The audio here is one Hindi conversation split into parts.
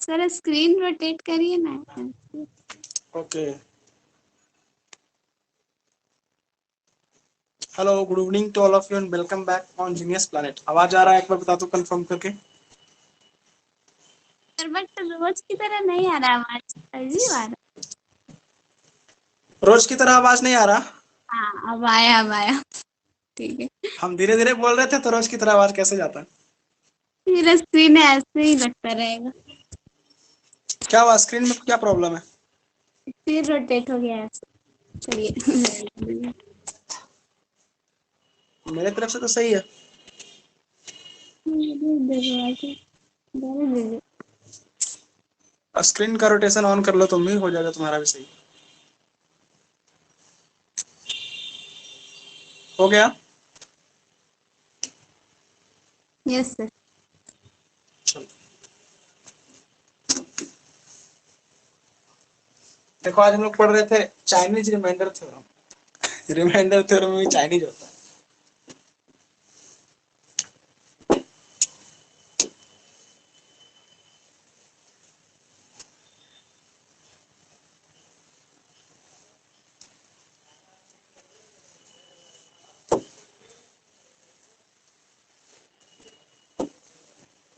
सर स्क्रीन रोटेट करिए ना। Okay. Hello, good evening to all of you and welcome back on genius planet. आवाज आ रहा है? एक बार बता दो कंफर्म करके। सर बट रोज की तरह नहीं आ रहा आवाज, अजीब आ रहा। रोज की तरह आवाज नहीं आ रहा? हाँ अब आया, अब आया। ठीक है। हम धीरे धीरे बोल रहे थे तो रोज की तरह आवाज कैसे जाता है? मेरा स्क्रीन ऐसे ही लगता रहेगा। क्या हुआ? स्क्रीन में क्या प्रॉब्लम है? फिर रोटेट हो गया ऐसे। चलिए। मेरे तरफ से तो सही है। स्क्रीन का रोटेशन ऑन कर लो तुम भी, हो जाएगा तुम्हारा भी सही। हो गया? Yes sir. चलो देखो, आज हम लोग पढ़ रहे थे Chinese remainder theorem. Remainder theorem में चाइनीज होता है।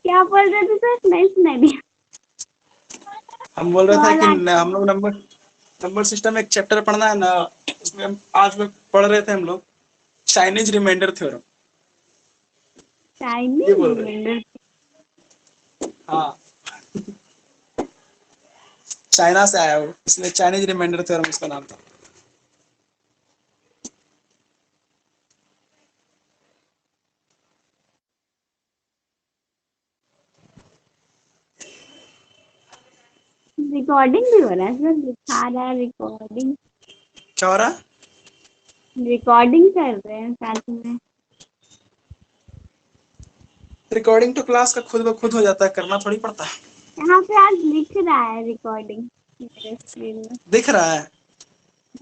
क्या बोल रहे थे सर? नहीं सुनाई दिया। हम बोल रहे थे कॉल कि आ हम लोग नंबर सिस्टम एक चैप्टर पढ़ना है ना, उसमें हम आज में पढ़ रहे थे हम लोग चाइनीज रिमाइंडर थ्योरम। ये चाइनीज बोल रहे थे। रिमाइंडर। हाँ, चाइना से आया वो, इसलिए चाइनीज रिमाइंडर थ्योरम इसका नाम था। रिकॉर्डिंग भी हो रहा है सर, दिखा रहा है रिकॉर्डिंग। क्या हो रहा है? रिकॉर्डिंग कर रहे हैं साथ में। रिकॉर्डिंग तो क्लास का खुद ब खुद हो जाता है, करना थोड़ी पड़ता है। यहाँ पे आज लिख रहा है रिकॉर्डिंग मेरे स्क्रीन में। दिख रहा है?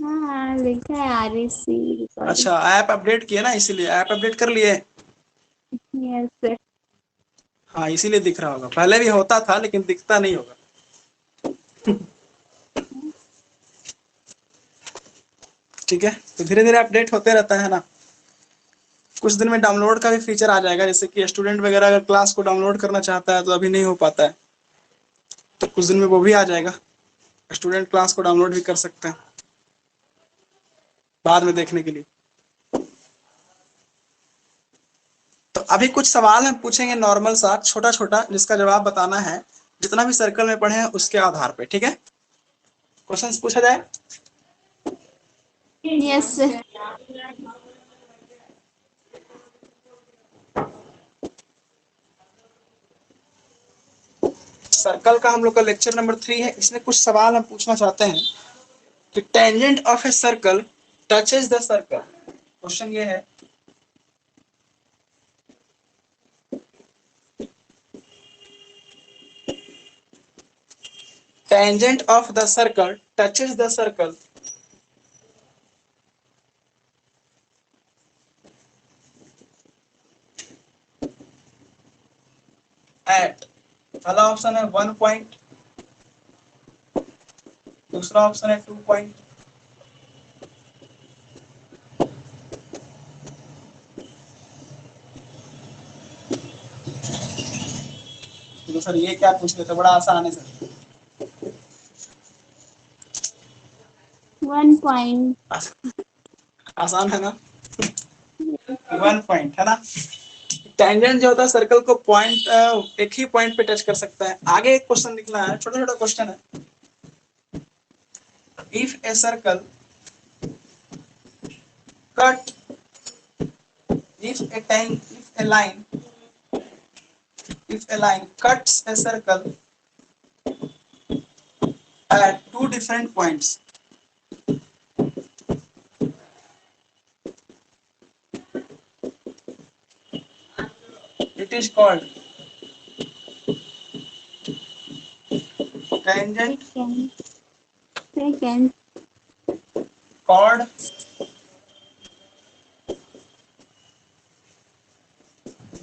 हाँ लिखा है REC रिकॉर्डिंग। अच्छा, ऐप अपडेट किए ना, इसीलिए ऐप अपडेट कर लिए। Yes sir. हाँ, इसीलिए दिख रहा होगा। पहले भी होता था लेकिन दिखता नहीं होगा। ठीक है, तो धीरे धीरे अपडेट होते रहता है ना। कुछ दिन में डाउनलोड का भी फीचर आ जाएगा, जैसे कि स्टूडेंट वगैरह अगर क्लास को डाउनलोड करना चाहता है तो अभी नहीं हो पाता है, तो कुछ दिन में वो भी आ जाएगा। स्टूडेंट क्लास को डाउनलोड भी कर सकते हैं बाद में देखने के लिए। तो अभी कुछ सवाल हम पूछेंगे नॉर्मल सा, छोटा छोटा, जिसका जवाब बताना है जितना भी सर्कल में पढ़े हैं उसके आधार पे। ठीक है, क्वेश्चंस पूछा जाए। Yes sir. सर्कल का हम लोग का लेक्चर नंबर 3 है। इसमें कुछ सवाल हम पूछना चाहते हैं कि tangent of a circle touches the circle. Question ये है, tangent of the circle touches the circle eight, पहला ऑप्शन है 1 पॉइंट, दूसरा ऑप्शन है 2 पॉइंट, तो सर ये क्या पूछ रहे थे? बड़ा आसान है सर। 1 पॉइंट। आसान है ना? 1 पॉइंट है ना। टेंजेंट जो होता है सर्कल को पॉइंट, एक ही पॉइंट पे टच कर सकता है। आगे एक क्वेश्चन लिखना है, छोटा छोटा क्वेश्चन है। If a circle cut, if a tank if a line cuts a circle at two different points, it is called tangent, second. Second. chord,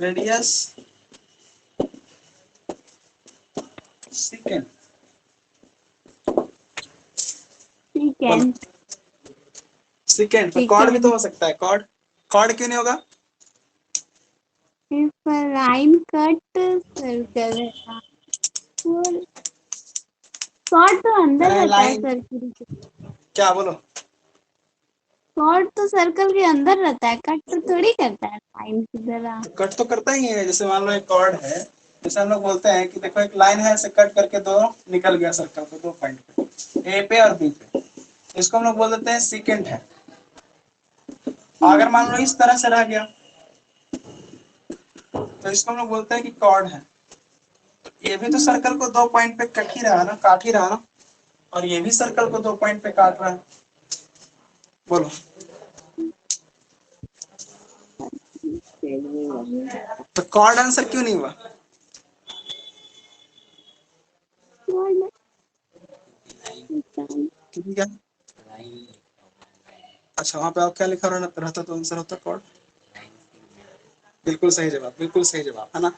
radius, second secant, second तो कॉर्ड भी तो secant. हो सकता है, कॉर्ड कॉर्ड क्यों नहीं होगा? If a line cut circle है, और कॉर्ड तो अंदर मैंने रहता है लाइन सर्कल के. क्या बोलो? कॉर्ड तो सर्कल के अंदर रहता है, कट तो थोड़ी करता है लाइन की तरह. तो कट तो करता ही है, जैसे मान लो एक कॉर्ड है, जैसे हम लोग बोलते हैं कि देखो एक लाइन है, इसे कट करके दो निकल गया सर्कल पे, दो पॉइंट पे, ए पे और बी पे, इसको हम लोग बोल देते हैं सेकेंड है. अगर मान लो इस तरह से रह गया तो इसको हम लोग बोलते हैं कि कॉर्ड है. ये भी तो सर्कल को दो पॉइंट पे कट ही रहा ना, काट ही रहा ना, और ये भी सर्कल को दो पॉइंट पे काट रहा है. बोलो फिर भी वही तो कॉर्ड आंसर क्यों नहीं हुआ? कॉर्ड क्योंकि क्या? अच्छा वहां पे आप क्या लिखा रहता तो आंसर होता कॉर्ड. बिल्कुल सही जवाब, बिल्कुल सही जवाब है ना.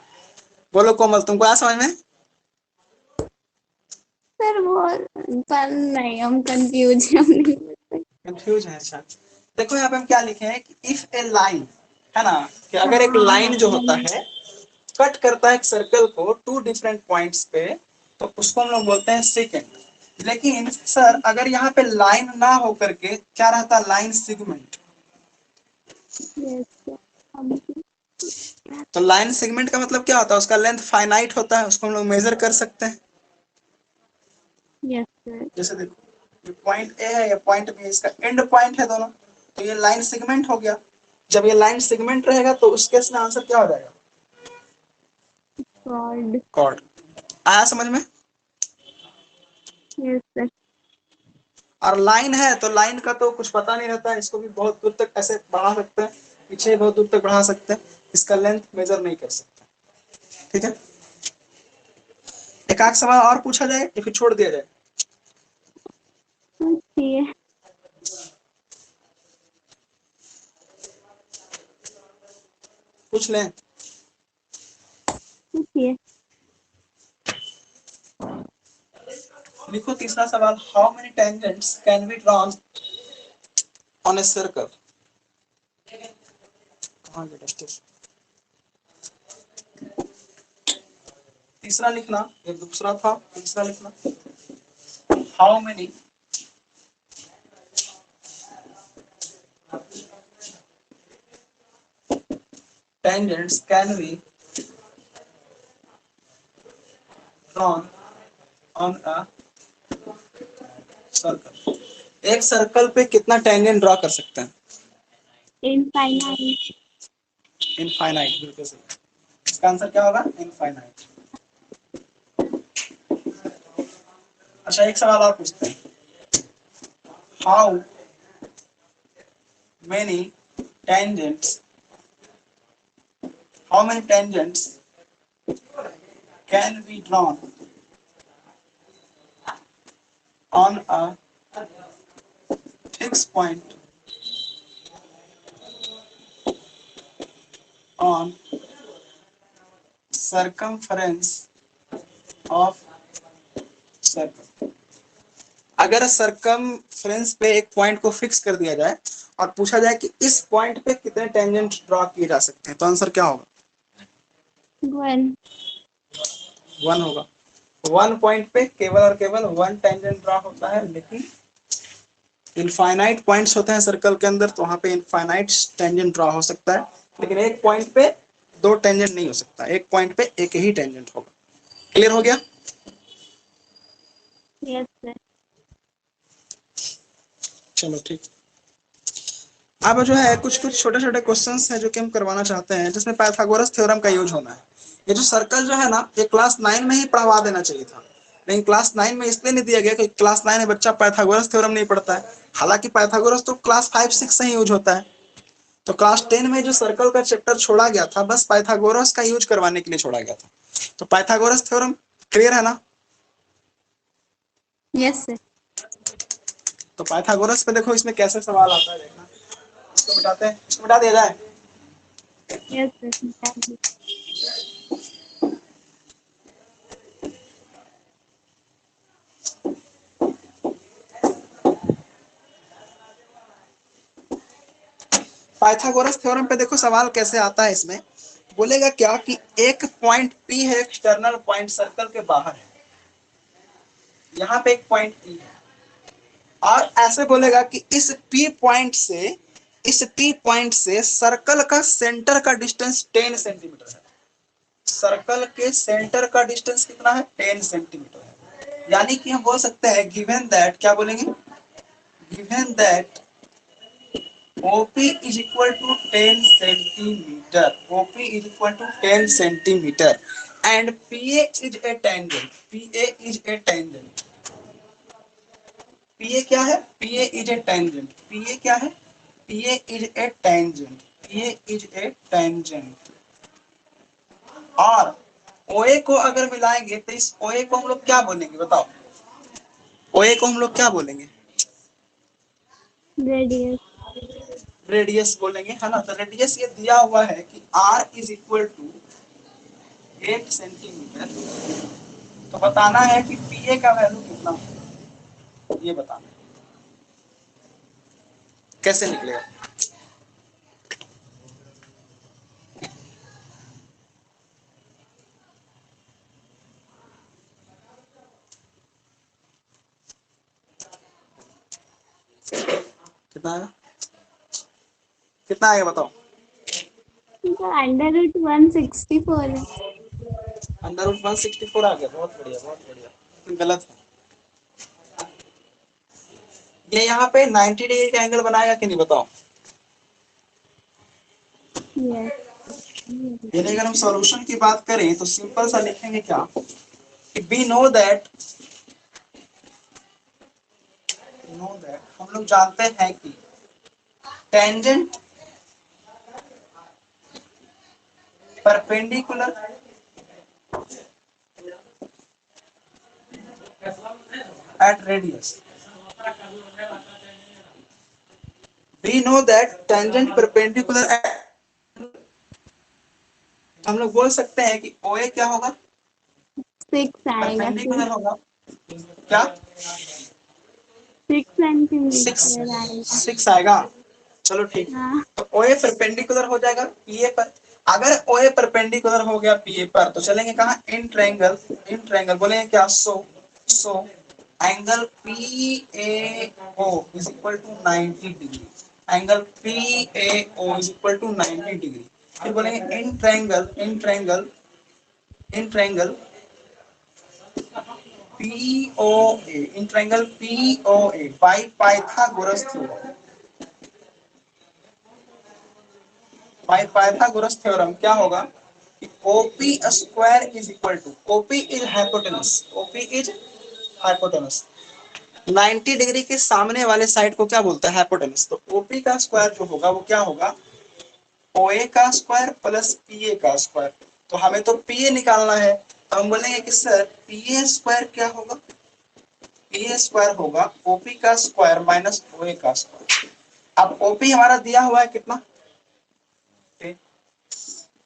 बोलो कोमल, तुमको आया समझ में? सर वो पर नहीं, हम कंफ्यूज हम नहीं बता सकते. कंफ्यूज है? अच्छा देखो यहाँ पे हम क्या लिखे हैं कि इफ ए लाइन, है ना, कि अगर एक लाइन जो होता है कट करता है एक सर्कल को टू डिफरेंट पॉइंट्स पे, तो उसको हम लोग बोलते हैं सेकेंड. लेकिन सर अगर यहाँ पे लाइन ना हो करके क्या रहता, लाइन सेगमेंट, Yes, sir. हम तो लाइन सेगमेंट का मतलब क्या होता है? उसका लेंथ फाइनाइट होता है, उसको हम लोग मेजर कर सकते हैं. Yes sir. जैसे देखो ये पॉइंट ए है, ये पॉइंट बी, इसका एंड पॉइंट है दोनों, तो ये लाइन सेगमेंट हो गया. जब ये लाइन सेगमेंट रहेगा तो उस केस में आंसर क्या हो जाएगा? कॉर्ड. कॉर्ड. आया समझ में? Yes sir. और लाइन है तो लाइन का तो कुछ पता नहीं रहता है, इसको भी बहुत दूर तक ऐसे बढ़ा सकते हैं, पीछे बहुत दूर तक बढ़ा सकते हैं, इसका लेंथ मेजर नहीं कर सकते. ठीक है, एक आध सवाल और पूछा जाए या फिर छोड़ दिया जाए? पूछिए. पूछ लें. पूछिए. लिखो तीसरा सवाल, how many tangents can be drawn on a circle. कहाँ गया टेस्ट? तीसरा लिखना, ये दूसरा था, तीसरा लिखना. How many tangents can be drawn on a circle. एक सर्कल पे कितना टेंजेंट ड्रॉ कर सकते हैं? इनफाइनाइट. इनफाइनाइट, बिल्कुल सही. इसका आंसर क्या होगा? इनफाइनाइट. अच्छा एक सवाल और पूछते हैं, how many tangents how many tangents can be drawn on a fix point on circumference of circle. अगर सर्कमफ्रेंस पे एक पॉइंट को फिक्स कर दिया जाए और पूछा जाए कि इस पॉइंट पे कितने टेंजेंट ड्रॉ किए जा सकते हैं, तो आंसर क्या होगा? 1. 1 होगा. वन पॉइंट पे केवल और केवल वन टेंजेंट ड्रॉ होता है, लेकिन इनफाइनाइट पॉइंट्स होते हैं सर्कल के अंदर, तो वहां पे इनफाइनाइट टेंजेंट ड्रॉ हो सकता है, लेकिन एक पॉइंट पे दो टेंजेंट नहीं हो सकता, एक पॉइंट पे एक ही टेंजेंट होगा. क्लियर हो गया? Yes sir. चलो ठीक. अब जो है कुछ कुछ छोटे छोटे क्वेश्चंस हैं जो कि हम करवाना चाहते हैं, जिसमें पाइथागोरस थ्योरम का यूज होना है. ये जो सर्कल जो है ना, ये क्लास 9 में ही पढ़वा देना चाहिए था, लेकिन क्लास 9 में इसलिए नहीं दिया गया कि क्लास 9 में बच्चा पाइथागोरस थ्योरम नहीं पढ़ता है. हालांकि पाइथागोरस तो क्लास 5-6 से ही यूज होता है. तो क्लास 10 में जो सर्कल का चैप्टर छोड़ा गया था, बस पाइथागोरस का यूज करवाने के लिए छोड़ा गया था. तो पाइथागोरस थ्योरम क्लियर है ना? Yes sir. तो पाइथागोरस पे देखो इसमें कैसे सवाल आता है, देखना. इसको बताते हैं, इसको बता दिया जाए. Yes sir. पाइथागोरस थ्योरम पे देखो सवाल कैसे आता है इसमें, बोलेगा क्या कि एक पॉइंट P है, एक्सटर्नल पॉइंट सर्कल के बाहर है, यहाँ पे एक पॉइंट P है, और ऐसे बोलेगा कि इस P पॉइंट से सर्कल का सेंटर का डिस्टेंस 10 सेंटीमीटर है। सर्कल के सेंटर का डिस्टेंस कितना है? 10 सेंटीमीटर है। यानी कि हम बोल सकते हैं गिवन दैट, क्या बोलेंगे, given that OP is equal to 10 centimeter. OP is equal to 10 centimeter. And PA is a tangent. PA is a tangent. PA क्या है? PA is a tangent. PA क्या है? PA is a tangent. PA is a tangent. और OA को अगर मिलाएंगे तो इस OA को हम लोग क्या बोलेंगे बताओ? OA को हम लोग क्या बोलेंगे? रेडियस। रेडियस बोलेंगे, है ना। तो रेडियस ये दिया हुआ है कि R is equal to 8 centimetre. तो बताना है कि PA का वैल्यू कितना है, ये बताना है। कैसे निकलेगा? कितना आएगा? कितना आएगा बताओ? अंडर रूट 164 है। अंडर रूट 164 आ गया, बहुत बढ़िया बहुत बढ़िया। गलत है। ये यहाँ पे 90 डिग्री का एंगल बनाएगा कि नहीं बताओ? यानी अगर हम सॉल्यूशन की बात करें तो सिंपल सा लिखेंगे क्या कि वी नो दैट हम लोग जानते हैं कि tangent perpendicular at radius, we know that tangent perpendicular at, हम लोग बोल सकते हैं कि OA क्या होगा? 6 आएगा। परपेंडिकुलर होगा क्या? 6 सेंटीमीटर आएगा। 6 आएगा। चलो ठीक है। हाँ। तो OA परपेंडिकुलर हो जाएगा PA पर। अगर OA परपेंडिकुलर हो गया PA पर तो चलेंगे कहाँ? इन ट्रायंगल बोलेंगे क्या? So angle PAO is equal to 90 degree. Angle PAO is equal to 90 degree. फिर बोलेंगे in triangle POA, in triangle POA by Pythagoras theorem. By Pythagoras theorem क्या होगा कि OP square is equal to, OP is hypotenuse, OP is hypotenuse. 90 degree के सामने वाले साइड को क्या बोलता है? हाइपोटेनस। तो OP का स्क्वायर जो होगा वो क्या होगा? OA का स्क्वायर प्लस PA का स्क्वायर। तो हमें तो PA निकालना है, तो हम बोलेंगे कि सर PA स्क्वायर क्या होगा? PA स्क्वायर होगा OP का स्क्वायर माइनस OA का स्क्वायर। अब OP हमारा दिया हुआ है कितना?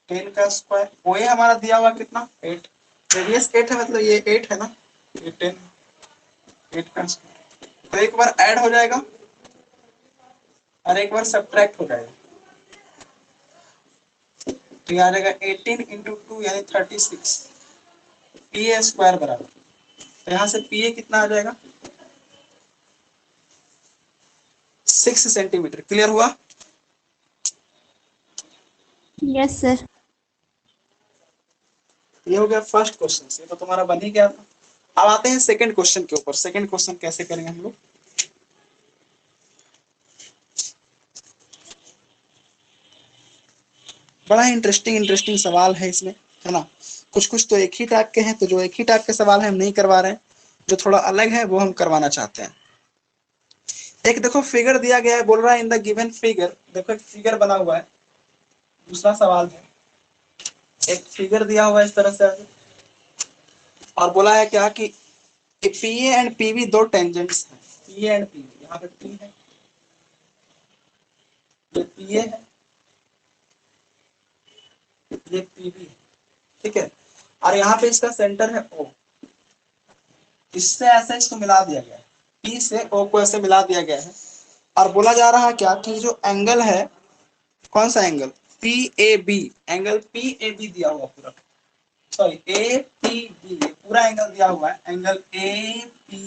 10 का स्क्वायर। OA हमारा दिया हुआ कितना? 8। रेडियस 8 है, मतलब ये 8 है ना, ये 10, 8 का स्क्वायर। तो एक बार ऐड हो जाएगा और एक बार सब्ट्रैक्ट हो जाएगा। तो ये आ जाएगा 18 इंटू 2 यानी 36 PA स्क्वायर बराबर। तो यहाँ से PA कितना आ जाएगा? 6 सेंटीमीटर। क्लियर हुआ? Yes sir. ये हो गया फर्स्ट क्वेश्चन। ये तो तुम्हारा बन ही गया था। अब आते हैं सेकंड क्वेश्चन के ऊपर। सेकंड क्वेश्चन कैसे करेंगे हम लोग? बड़ा इंटरेस्टिंग सवाल है इसमें, है ना। कुछ तो एक ही टाइप के हैं, तो जो एक ही टाइप के सवाल है हम नहीं करवा रहे हैं, जो थोड़ा अलग है वो हम करवाना चाहते हैं। एक देखो फिगर दिया गया है, बोल रहा है इन द गिवन फिगर, देखो एक फिगर बना हुआ है। दूसरा सवाल है, एक फिगर दिया हुआ है इस तरह से, और बोला है क्या कि PA एंड PB दो टेंजेंट्स हैं। PA एंड PB, यहाँ पे P है, ये PA है, ये PB है, ठीक है। और यहाँ पे इसका सेंटर है O। इससे ऐसे इसको मिला दिया गया है, P से O को ऐसे मिला दिया गया है। और बोला जा रहा है क्या कि जो एंगल है कौन सा angle? P A B, angle P A B दिया हुआ पूरा, सॉरी ए पी बी, पूरा एंगल दिया हुआ है, angle A P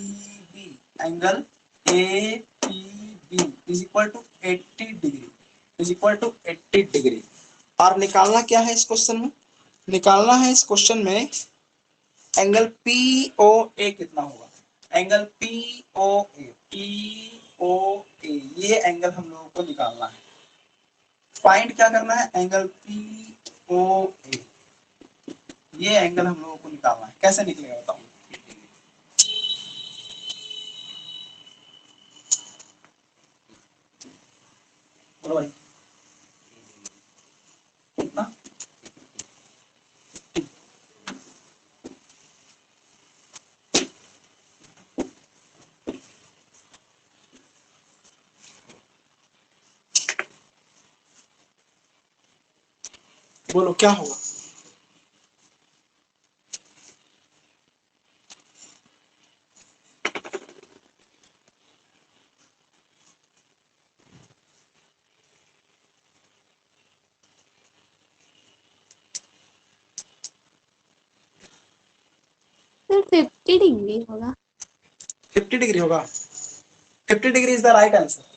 B, angle A P B is equal to 80 degree, is equal to 80 degree. और निकालना क्या है इस क्वेश्चन में? निकालना है इस क्वेश्चन में एंगल पी ओ ए कितना होगा, angle P O A, P O ए, ये एंगल हम लोगों को निकालना है। फाइंड क्या करना है? एंगल पी ओ ए, ये एंगल हम लोगों को निकालना है। कैसे निकलेगा बताओ? बोलो भाई, कितना? बोलो क्या होगा? सर 50 डिग्री होगा। 50 डिग्री होगा। 50 degree is the right answer.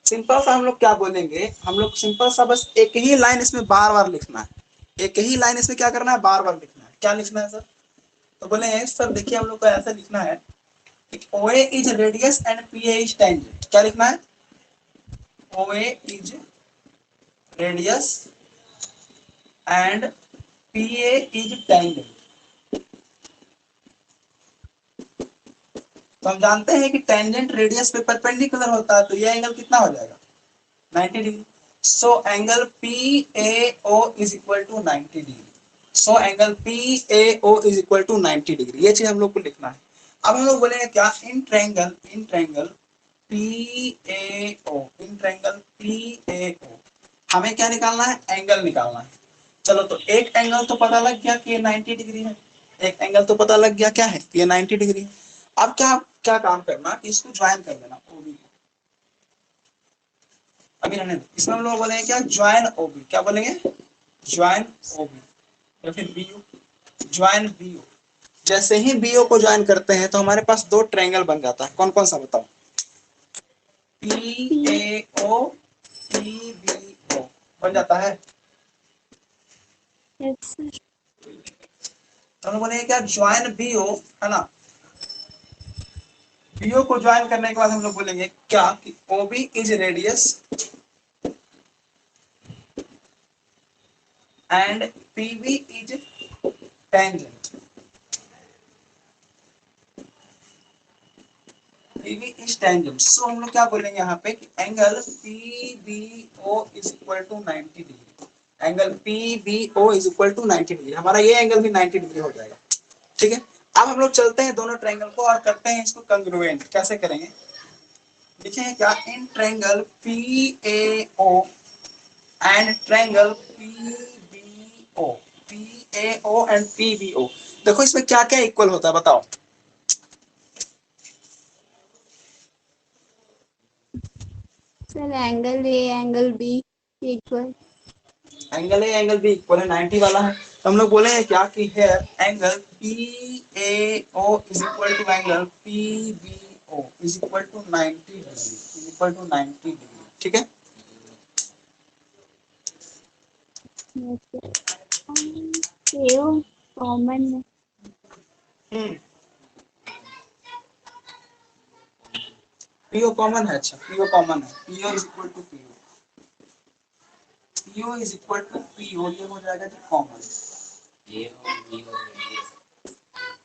Simple सा हम लोग क्या बोलेंगे, हम लोग सिंपल सा बस एक ही लाइन इसमें बार बार लिखना है, एक ही लाइन इसमें क्या करना है, बार बार लिखना है। क्या लिखना है सर? तो बोले सर देखिए हम लोग को ऐसा लिखना है कि OA is radius and PA is tangent. क्या लिखना है? OA is radius and PA is tangent. तो हम जानते हैं कि टेंजेंट रेडियस पे परपेंडिकुलर होता है, तो ये एंगल कितना हो जाएगा? 90 degree. So angle PAO is equal to 90 degree. So angle PAO is equal to 90 degree, ये चीज हम लोग को लिखना है। अब हम लोग बोलेंगे क्या? In triangle PAO, in triangle PAO हमें क्या निकालना है? एंगल निकालना है। चलो तो एक एंगल तो पता लग गया कि ये 90 डिग्री है, एक एंगल तो पता लग गया क्या है, ये 90 डिग्री है। अब क्या क्या काम करना कि इसको ज्वाइन कर देना OB को। अभी रहने दो, इसमें हम लोग बोलेंगे क्या? Join OB। क्या बोलेंगे? ज्वाइन OB या फिर BO, ज्वाइन BO। जैसे ही BO को ज्वाइन करते हैं तो हमारे पास दो ट्रायंगल बन जाता है। कौन कौन सा बताओ? PAO PBO बन जाता है। Yes sir. तो हम लोग बोलेंगे क्या? ज्वाइन BO, है ना। BO को ज्वाइन करने के बाद हम लोग बोलेंगे क्या कि OB is radius and PB is tangent. PB is tangent. So हम लोग क्या बोलेंगे यहाँ पे कि angle PBO is equal to 90 degree. Angle PBO is equal to 90 degree, हमारा ये एंगल भी 90 डिग्री हो जाएगा। ठीक है। अब हम लोग चलते हैं दोनों ट्रायंगल को और करते हैं इसको कंग्रुएंट। कैसे करेंगे? लिखेंगे क्या? In triangle PAO and triangle PBO, PAO and PBO। देखो इसमें क्या क्या इक्वल होता है बताओ? Sir angle A angle B equal. Angle A angle B equal है, 90 वाला है। तो हम लोग बोले हैं क्या कि here angle PAO is equal to angle PBO is equal to 90 degree, is equal to 90 degree. ठीक है। एओ कॉमन है। PO कॉमन है। अच्छा PO कॉमन है, PO is equal to PO, PO is equal to PO, ये हो जाएगा जी कॉमन।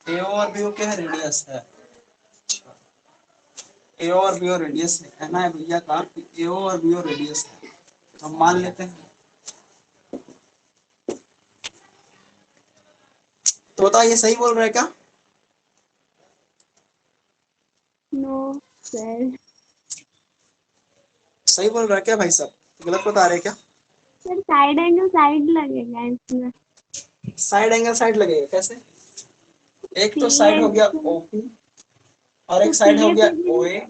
AO और BO क्या है? रेडियस है। AO और BO रेडियस है, कहना है भैया का कि AO और BO रेडियस है, तो हम मान लेते हैं। तो बताओ ये सही बोल रहा है क्या? No sir. सही बोल रहा है क्या भाई साहब? गलत बता रहे हैं क्या? सर साइड एंगल साइड लगेगा इसमें। साइड एंगल साइड लगेगा कैसे? एक तो साइड हो गया PA OP और तो एक साइड हो गया PA OA।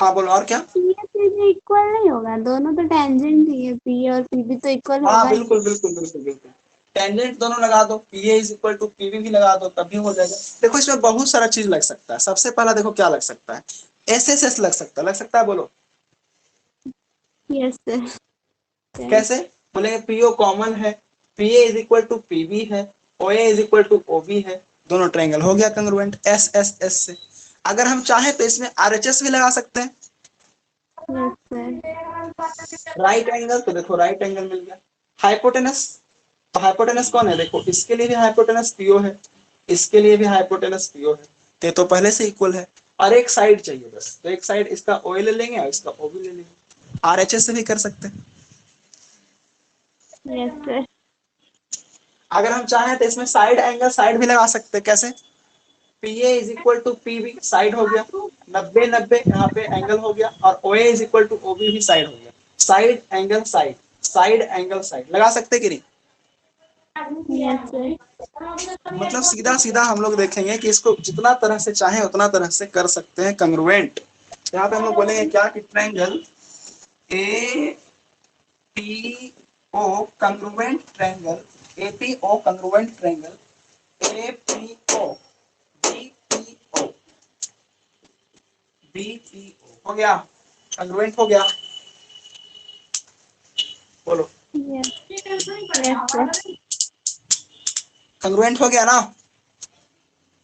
हाँ बोलो और क्या। P A C B equal नहीं होगा, दोनों तो टेंजेंट ही है, पी और पी बी तो इक्वल हाँ होगा ही। बिल्कुल बिल्कुल बिल्कुल बिल्कुल, टेंजेंट दोनों लगा दो, P A is equal to PV भी लगा दो, तब भी हो जाएगा। देखो इसमें बहुत सारा चीज लग सकता है। सबसे पहला देखो क्या लग सकता है, एस एस एस लग सकता है, बोलो यस सर। कैसे। बोलेंगे पीओ कॉमन है, P A is equal to PB है, O A is equal to O B है, दोनों ट्रायंगल हो गया कंग्रुएंट एस एस एस से। अगर हम चाहें तो इसमें आर एच एस भी लगा सकते हैं। Yes sir. राइट एंगल, तो देखो राइट एंगल मिल गया। हाइपोटेनस, तो हाइपोटेनस कौन है, देखो इसके लिए भी हाइपोटेनस पीओ है, इसके लिए भी हाइपोटेनस पीओ है, तो पहले से इक्वल है। और एक साइड चाहिए बस, तो एक साइड इसका ओ ले लेंगे और इसका ओ भी ले लेंगे। आर एच एस से भी कर सकते हैं। Yes sir. अगर हम चाहें तो इसमें साइड एंगल साइड भी लगा सकते हैं, कैसे। P A is equal to P B, side हो गया, 90-90 यहाँ पे एंगल हो गया, और O A is equal to O B भी साइड हो गया। Side angle side, side angle side लगा सकते कि नहीं। Yes sir. मतलब सीधा सीधा हम लोग देखेंगे कि इसको जितना तरह से चाहे उतना तरह से कर सकते हैं कंग्रुएंट। यहाँ पे हम लोग बोलेंगे क्या कि triangle A P O congruent triangle, A P O congruent triangle, A P O B P O, B P O हो गया, कंग्रुएंट हो गया, बोलो यस सर। कंग्रुएंट हो गया ना।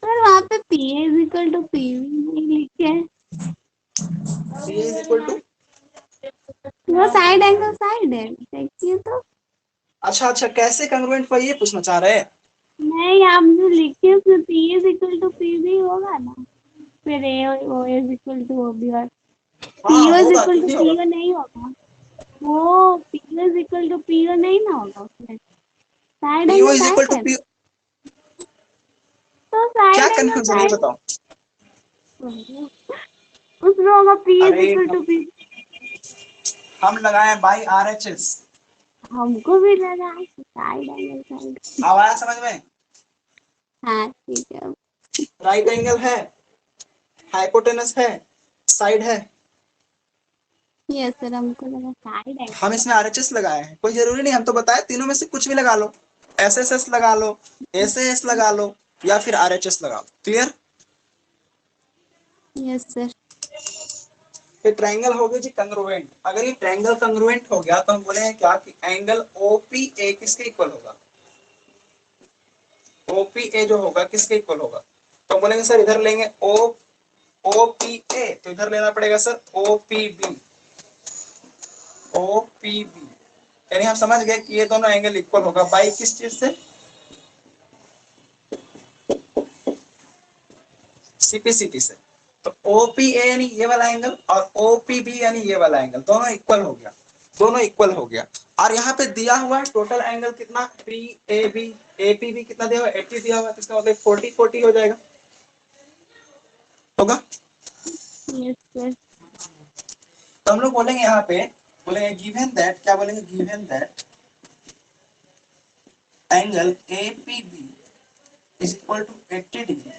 सर वहाँ पे P A is equal to P V नहीं लिखे, P A is equal to, वो साइड एंगल साइड है, देखिए तो। अच्छा अच्छा कैसे कंग्रुएंट पर ये पूछना चाह रहे हैं। नहीं, आप जो लिखे उसमें P is equal to P V होगा ना, फिर A O is equal to O B, और पी हाँ ओ इज होगा, इक्वल क्यों टू नहीं पी होगा। ओ नहीं होगा, वो P O is equal to P O नहीं ना होगा उसमें, side P O angle is equal side to है पी, ना, तो क्या साइड एंगल कंफ्यूजन ये साइड बताओ। उसमें होगा पी इज अरे इक्वल टू पी। हम लगाए बाई आर एच एस। हमको भी लगा साइड एंगल साइड। अब आया समझ में। हाँ ठीक है। राइट एंगल है, हाइपोटेनस है, साइड है, यस सर, हमको लगा साइड हम एंगल। इसमें आर एच एस लगाए हैं। कोई जरूरी नहीं, हम तो बताए तीनों में से कुछ भी लगा लो, एस एस एस लगा लो, एस एस लगा लो, या फिर आर एच एस लगा लो। क्लियर। Yes sir. ये ट्रायंगल हो गया जी कंग्रुएंट। अगर ये ट्रायंगल कंग्रुएंट हो गया तो हम बोलेंगे क्या कि एंगल ओपीए किसके इक्वल होगा, ओपीए जो होगा किसके इक्वल होगा। तो हम बोलेंगे सर इधर लेंगे ओ ओपीए, तो इधर लेना पड़ेगा सर ओपीबी, ओपीबी, यानी हम समझ गए कि ये दोनों एंगल इक्वल होगा बाई किस चीज से, सीपीसीटी से। तो ओपीए यानी ये वाला एंगल और ओपीबी यानी ये वाला एंगल, दोनों इक्वल हो गया, दोनों इक्वल हो गया। और यहाँ पे दिया हुआ है टोटल एंगल कितना, पी ए बी, एपीबी कितना दिया हुआ है, 80 दिया हुआ है, तो इसका मतलब 40-40 हो जाएगा, होगा। Yes sir. तो हम लोग बोलेंगे यहाँ पे, बोलेंगे गिवन दैट, क्या बोलेंगे, given that angle APB is equal to 80 degree.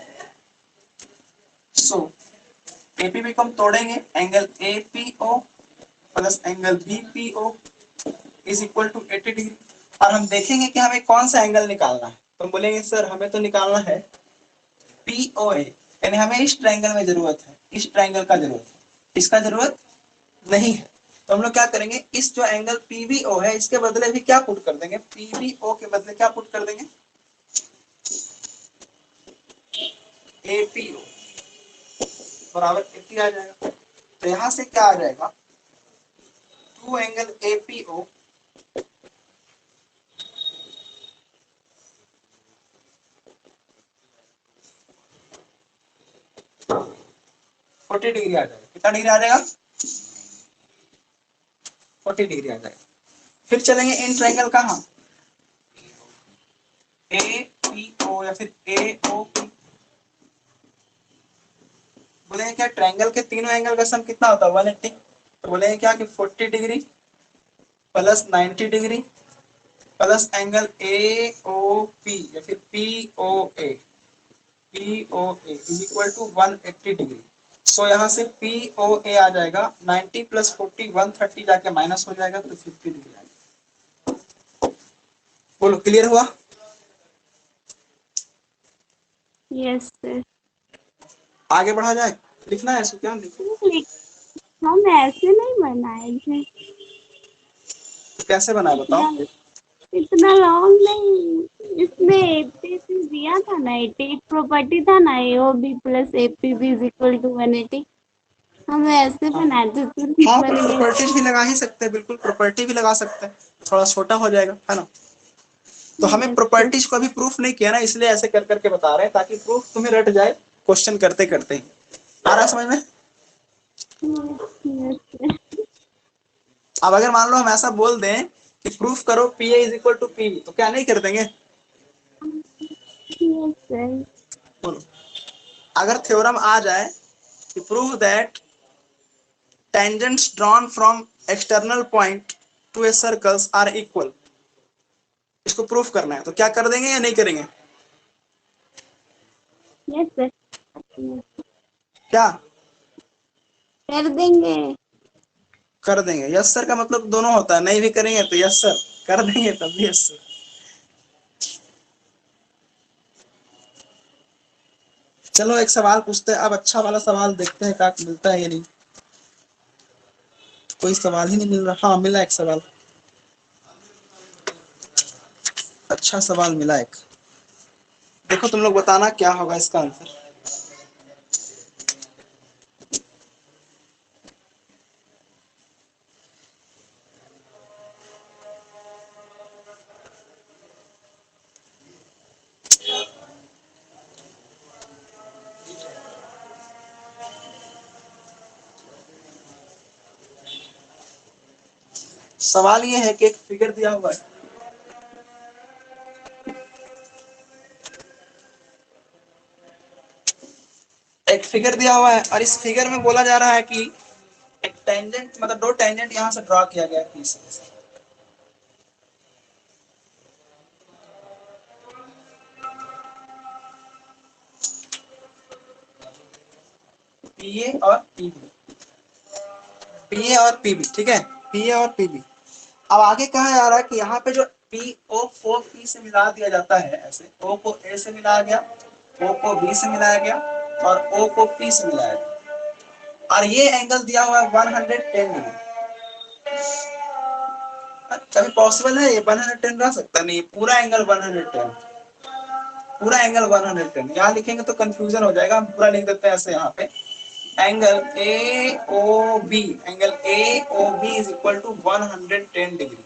So APB को हम तोड़ेंगे, angle APO plus angle BPO is equal to 80 degree. और हम देखेंगे कि हमें कौन सा एंगल निकालना है। तो हम बोलेंगे सर हमें तो निकालना है पीओए, यानी हमें इस ट्रायंगल में जरूरत है, इस ट्रायंगल का जरूरत है, इसका जरूरत नहीं है। तो हम लोग क्या करेंगे, इस जो एंगल पीबीओ है इसके बदले भी क्या पुट कर देंगे, पीबीओ के बदले क्या पुट कर देंगे, एपीओ बराबर 80 आ जाएगा। तो यहां से क्या आ जाएगा, to angle APO forty degree आ जाएगा। कितना डिग्री आ जाएगा, 40 डिग्री आ जाएगा। फिर चलेंगे इन ट्रायंगल कहाँ, ए पी ओ या फिर ए ओ पी। बोलेंगे क्या ट्रायंगल के तीनों एंगल का सम कितना होता है, 180। तो बोलेंगे क्या कि 40 degree plus 90 degree plus angle A O P या फिर P O A, P O A is equal to 180 degree. So यहाँ से पी ओ ए आ जाएगा 90 प्लस 40 130 जाके माइनस हो जाएगा तो 50 डिग्री आएगा। बोलो क्लियर हुआ? Yes sir. आगे बढ़ा जाए, लिखना है इसको क्या लिखो? हम ऐसे नहीं बनाए थे। तो कैसे बनाए बताओ? इतना लॉन्ग नहीं, इसमें 80 दिया था ना, 80 प्रॉपर्टी था ना, AO B plus AP B is equal to 180। हम ऐसे बनाए थे तुरंत हाँ तो बन गया। प्रॉपर्टी भी लगा ही सकते हैं, बिल्कुल प्रॉपर्टी भी लगा सकते हैं, थोड़ा छोटा हो जाएगा है ना। तो हमें यस सर। प्रॉपर्टीज को अभी प्रूफ नहीं किया ना, इसलिए ऐसे कर करके बता रहे हैं ताकि प्रूफ तुम्हें रट जाए क्वेश्चन करते करते ही। आ रहा समझ में? Yes sir. अब अगर मान लो हम ऐसा बोल दें कि प्रूफ करो P A is equal to P, तो क्या नहीं कर देंगे? Yes sir. बोलो, अगर थ्योरम आ जाए कि prove that tangents drawn from external point to a circles are equal, इसको प्रूफ करना है तो क्या कर देंगे या नहीं करेंगे? Yes sir. क्या कर देंगे। कर देंगे? यस सर का मतलब दोनों होता है, नहीं भी करेंगे तो यस सर, कर देंगे तब भी यस सर। चलो एक सवाल पूछते हैं, अब अच्छा वाला सवाल देखते हैं क्या मिलता है या नहीं। कोई सवाल ही नहीं मिल रहा। हाँ मिला एक सवाल, अच्छा सवाल मिला एक। देखो तुम लोग बताना क्या होगा इसका आंसर। सवाल ये है कि एक फिगर दिया हुआ है, एक फिगर दिया हुआ है और इस फिगर में बोला जा रहा है कि एक टेंजेंट मतलब दो टेंजेंट यहां से ड्रॉ किया गया है पी ए और पीबी, पी ए और पीबी, ठीक है, पी ए और पीबी। अब आगे कहा जा रहा है कि यहाँ पे जो पी ओ को पी से मिला दिया जाता है, ऐसे ओ को ए से मिलाया गया, ओ को बी से मिलाया गया और ओ को पी से मिलाया गया और ये एंगल दिया हुआ है 110 डिग्री। कभी पॉसिबल है ये 110 रह सकता नहीं, पूरा एंगल 110, पूरा एंगल 110। यहाँ लिखेंगे तो कंफ्यूजन हो जाएगा, हम पूरा लिख देते हैं ऐसे यहाँ पे। Angle A O B, angle A O B is equal to 110 degree.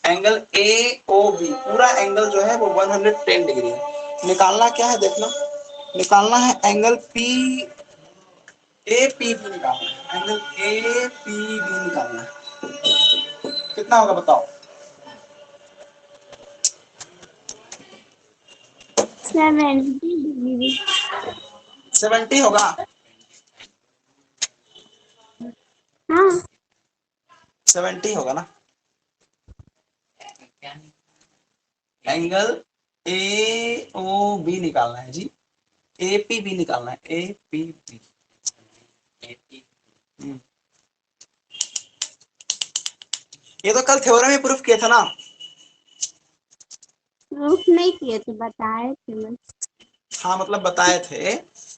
Angle A O B पूरा एंगल जो है वो 110 डिग्री है। निकालना क्या है देखना, निकालना है angle P A P B, निकालना है एंगल ए पी बी निकालना है। कितना होगा बताओ? 70 डिग्री। 70 होगा? हाँ 70 होगा ना। एंगल ए ओ बी निकालना है जी, ए पी बी निकालना है, ए पी बी। ये तो कल थ्योरम में प्रूफ किया था ना। प्रूफ नहीं किए थे, बताए थे बस। हाँ मतलब बताए थे।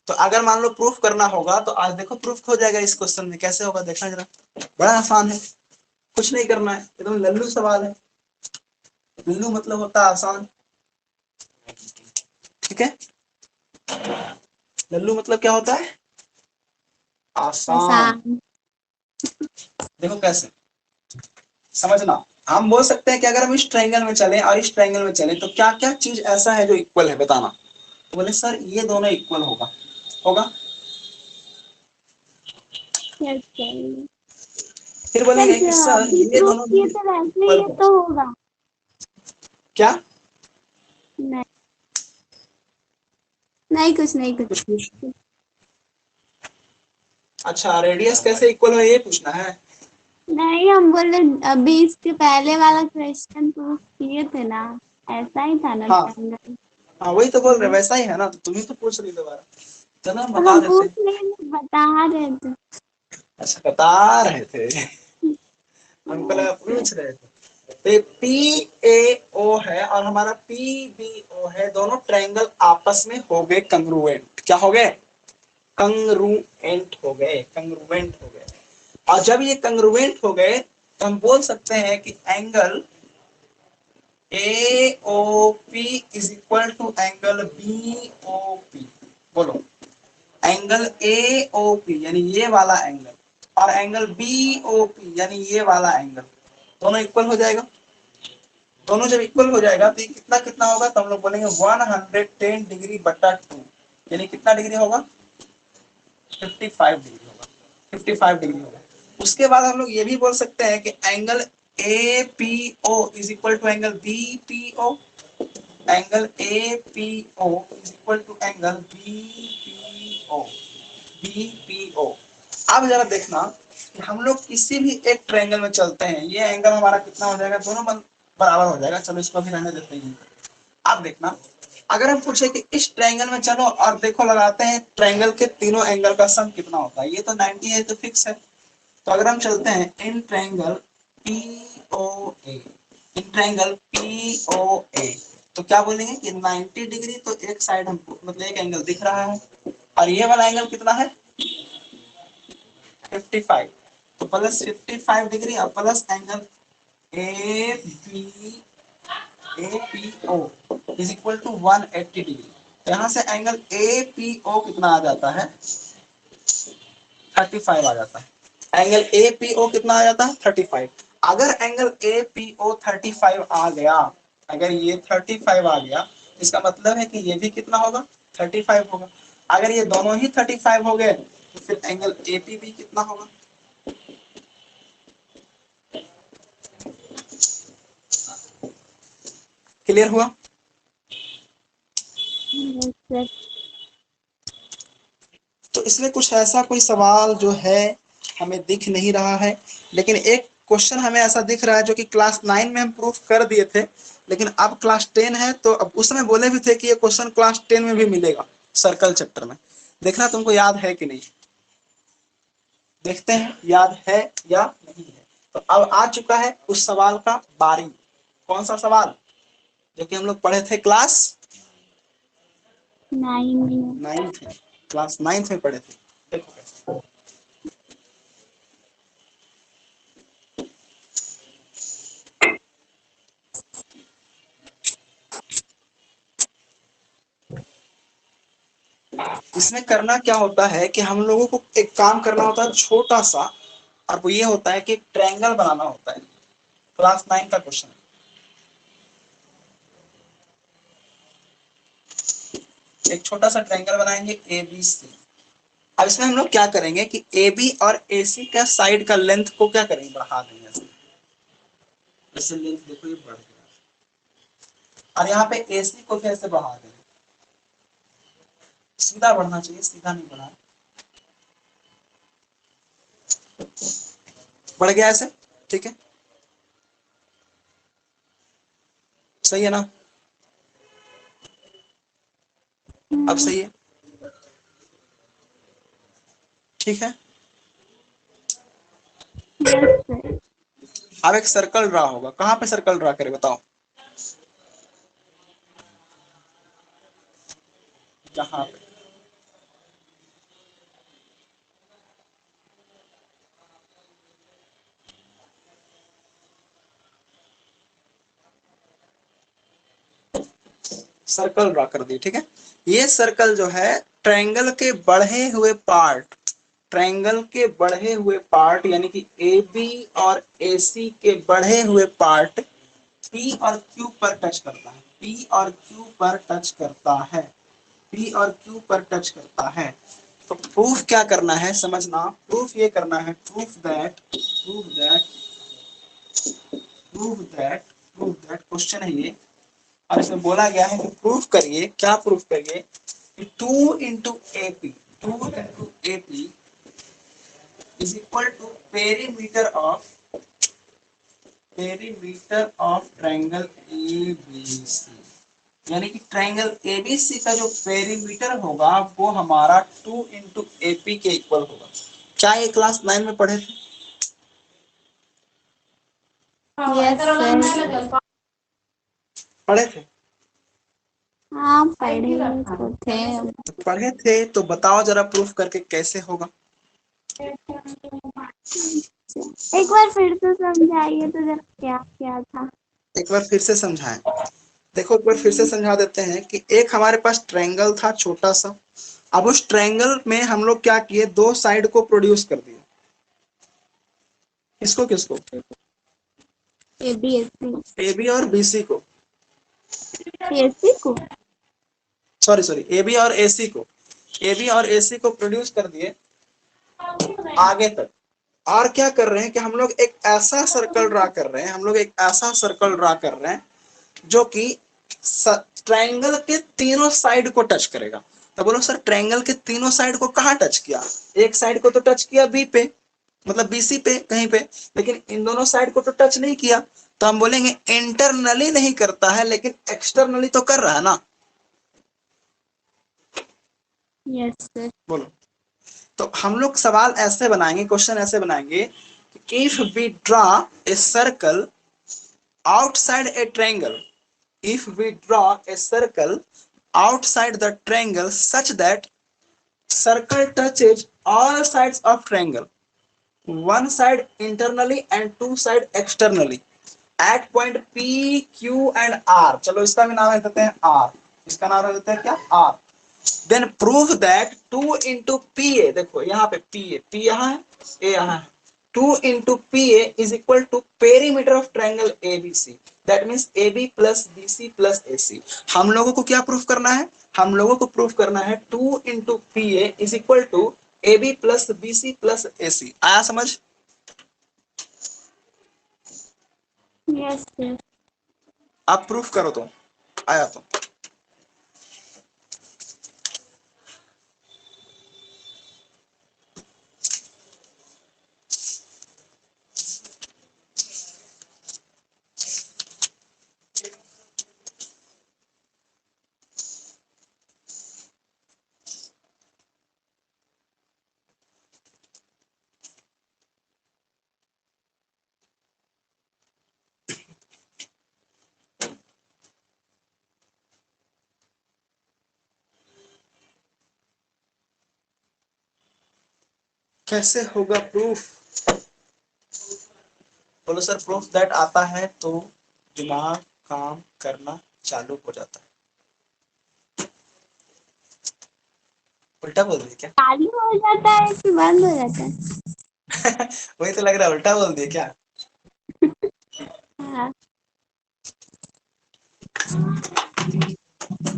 तो अगर मान लो प्रूफ करना होगा तो आज देखो प्रूफ हो जाएगा इस क्वेश्चन में। कैसे होगा देखना जरा, बड़ा आसान है, कुछ नहीं करना है, एकदम लल्लू सवाल है। लल्लू मतलब होता है आसान, ठीक है। लल्लू मतलब क्या होता है? आसान। आसान। देखो कैसे समझना, हम बोल सकते हैं कि अगर हम इस ट्रायंगल में चलें और इस ट्रायंगल में चलें तो क्या क्या चीज ऐसा है जो इक्वल है बताना। तो बोले सर ये दोनों इक्वल होगा, होगा। Yes sir. फिर सर बोलेंगे कि जो सर अभी ये प्रूफ दोनों भी किए थे वैसे इक्वल ये हो। तो होगा। क्या? नहीं नहीं, कुछ नहीं, कुछ। कुछ कुछ अच्छा, रेडियस कैसे इक्वल है ये पूछना है? नहीं, हम बोले अभी इसके पहले वाला क्वेश्चन प्रूफ किए थे ना, ऐसा ही था ना हाँ ट्रायंगल। हाँ वही तो बोल रहे, वैसा ही है ना, तो तुम ही तो पूछ रही दोबारा। चलो हम तो बता हम देते पूछ हैं। लेंगे, बता रहे थे। अच्छा बता रहे थे, हमको लगा पूछ रहे थे। तो पी ए ओ है और हमारा पी बी ओ है, दोनों ट्रायंगल आपस में हो गए कंग्रुएंट। क्या हो गए? कंग्रुएंट हो गए, कंग्रुएंट हो गए। और जब ये कंग्रुएंट हो गए तो हम बोल सकते हैं कि angle A O P is equal to angle B O P. बोलो, एंगल ए ओ पी यानी ये वाला एंगल और एंगल बी ओ पी यानी ये वाला एंगल, दोनों इक्वल हो जाएगा। दोनों जब इक्वल हो जाएगा तो ये कितना कितना होगा, तो हम लोग बोलेंगे 110 डिग्री बटा 2, यानी कितना डिग्री होगा? 55 डिग्री होगा, 55 डिग्री होगा। उसके बाद हम लोग ये भी बोल सकते हैं कि angle A P O is equal to angle B P O, angle A P O is equal to angle B P O, B P O. अब जरा देखना कि हम लोग किसी भी एक ट्रायंगल में चलते हैं, ये एंगल हमारा कितना हो जाएगा, दोनों बराबर हो जाएगा। चलो इसको भी रहने देते हैं। अब देखना, अगर हम पूछे कि इस ट्रायंगल में चलो और देखो लगाते हैं ट्रायंगल के तीनों एंगल का सम कितना होता है, ये तो 90 है तो फिक्स है। तो अगर हम चलते हैं in triangle P O A, in triangle P O A, तो क्या बोलेंगे कि 90 डिग्री तो एक साइड हमको मतलब एक एंगल दिख रहा है, और ये वाला एंगल कितना है? 55। तो प्लस 55 डिग्री और plus angle A B A P O is equal to 180 degree. तो यहाँ से एंगल ए पी ओ कितना आ जाता है? 35 आ जाता है। एंगल ए पी ओ कितना आ जाता है? 35। अगर एंगल ए पी ओ 35 आ गया, अगर ये 35 आ गया, इसका मतलब है कि ये भी कितना होगा? 35 होगा। अगर ये दोनों ही 35 हो गए तो फिर एंगल ए पी भी कितना होगा? क्लियर हुआ? Yes sir. तो इसमें कुछ ऐसा कोई सवाल जो है हमें दिख नहीं रहा है, लेकिन एक क्वेश्चन हमें ऐसा दिख रहा है जो कि क्लास 9 में हम प्रूफ कर दिए थे, लेकिन अब क्लास 10 है तो अब उस समय बोले भी थे कि ये क्वेश्चन क्लास 10 में भी मिलेगा सर्कल चैप्टर में। देखना तुमको याद है कि नहीं, देखते हैं याद है या नहीं है। तो अब आ चुका है उस सवाल का बारी। कौन सा सवाल? जो कि हम लोग पढ़े थे क्लास 9। 9th में, क्लास 9th में पढ़े थे। देखो कैसे। इसमें करना क्या होता है कि हम लोगों को एक काम करना होता है छोटा सा, और वो ये होता है कि एक ट्रायंगल बनाना होता है। क्लास 9 का क्वेश्चन। एक छोटा सा ट्रायंगल बनाएंगे ए बी सी। अब इसमें हम लोग क्या करेंगे कि ए बी और ए सी का साइड का लेंथ को क्या करेंगे, बढ़ा देंगे ऐसे। ऐसे लेंथ देखो ये बढ़ गया, और यहाँ पे ए सी को कैसे बढ़ा देंगे, सीधा बढ़ना चाहिए, सीधा नहीं बढ़ा, बढ़ गया ऐसे। ठीक है, सही है ना? अब सही है, ठीक है। Yes sir. अब एक सर्कल ड्रा होगा, कहाँ पे सर्कल ड्रा करे बताओ? यहाँ पे। सर्कल ड्रा कर दिए, ठीक है। ये सर्कल जो है ट्रायंगल के बढ़े हुए पार्ट, ट्रायंगल के बढ़े हुए पार्ट यानी कि ए बी और ए सी के बढ़े हुए पार्ट पी और क्यू पर टच करता है, पी और क्यू पर टच करता है, पी और क्यू पर टच करता है। तो प्रूफ क्या करना है समझना, प्रूफ ये करना है, प्रूफ दैट क्वेश्चन है ये। और इसमें बोला गया है कि प्रूफ करिए, क्या प्रूफ करिए कि 2 into A P, 2 into A P is equal to perimeter of triangle A B C. यानी कि ट्रायंगल एबीसी का जो पेरीमीटर होगा वो हमारा 2 इंटू एपी के इक्वल होगा। क्या ये क्लास 9 में पढ़े थे? Yes sir. पढ़े थे? हाँ पढ़े तो थे। तो पढ़े थे तो बताओ जरा प्रूफ करके कैसे होगा। एक बार फिर से समझाइए तो जरा क्या क्या था। एक बार फिर से समझाएं। देखो एक बार फिर से समझा देते हैं कि एक हमारे पास ट्रायंगल था छोटा सा। अब उस ट्रायंगल में हम लोग क्या किए, दो साइड को प्रोड्यूस कर दिए। किसको किसको? A B S C. A B और बी सी को। एस सी को। सॉरी सॉरी, ए बी और ए सी को। ए बी और ए सी को प्रोड्यूस कर दिए आगे तक। और क्या कर रहे हैं कि हम लोग एक ऐसा सर्कल ड्रा कर रहे हैं, हम लोग एक ऐसा सर्कल ड्रा कर रहे हैं जो कि ट्रायंगल के तीनों साइड को टच करेगा। तो बोलो सर ट्रायंगल के तीनों साइड को कहाँ टच किया? एक साइड को तो टच किया बी पे, मतलब बीसी पे कहीं पे, लेकिन इन दोनों साइड को तो टच नहीं किया। तो हम बोलेंगे इंटरनली नहीं करता है लेकिन एक्सटर्नली तो कर रहा है ना। Yes sir. बोलो। तो हम लोग सवाल ऐसे बनाएंगे, क्वेश्चन ऐसे बनाएंगे कि if we draw a circle outside a triangle, if we draw a circle outside the triangle such that circle touches all sides of triangle, one side internally and two side externally at point P, Q and R। चलो इसका भी नाम रख देते हैं R, इसका नाम रख देते हैं क्या? R। Then prove that 2 into P A, देखो यहाँ पे पी ए, पी यहाँ है, ए यहाँ है, 2 into P A is equal to perimeter of triangle A B C. That means A B plus B C plus A C. हम लोगों को क्या प्रूफ करना है? हम लोगों को प्रूफ करना है 2 into P A is equal to A B plus B C plus A C. आया समझ? Yes sir. आप प्रूफ करो तो। आया तो। कैसे होगा प्रूफ? बोलो सर प्रूफ दैट आता है तो दिमाग काम करना चालू हो जाता है। उल्टा बोल दिया क्या? चालू हो जाता है कि बंद हो जाता है? वही तो लग रहा है, उल्टा बोल दिया क्या? हाँ।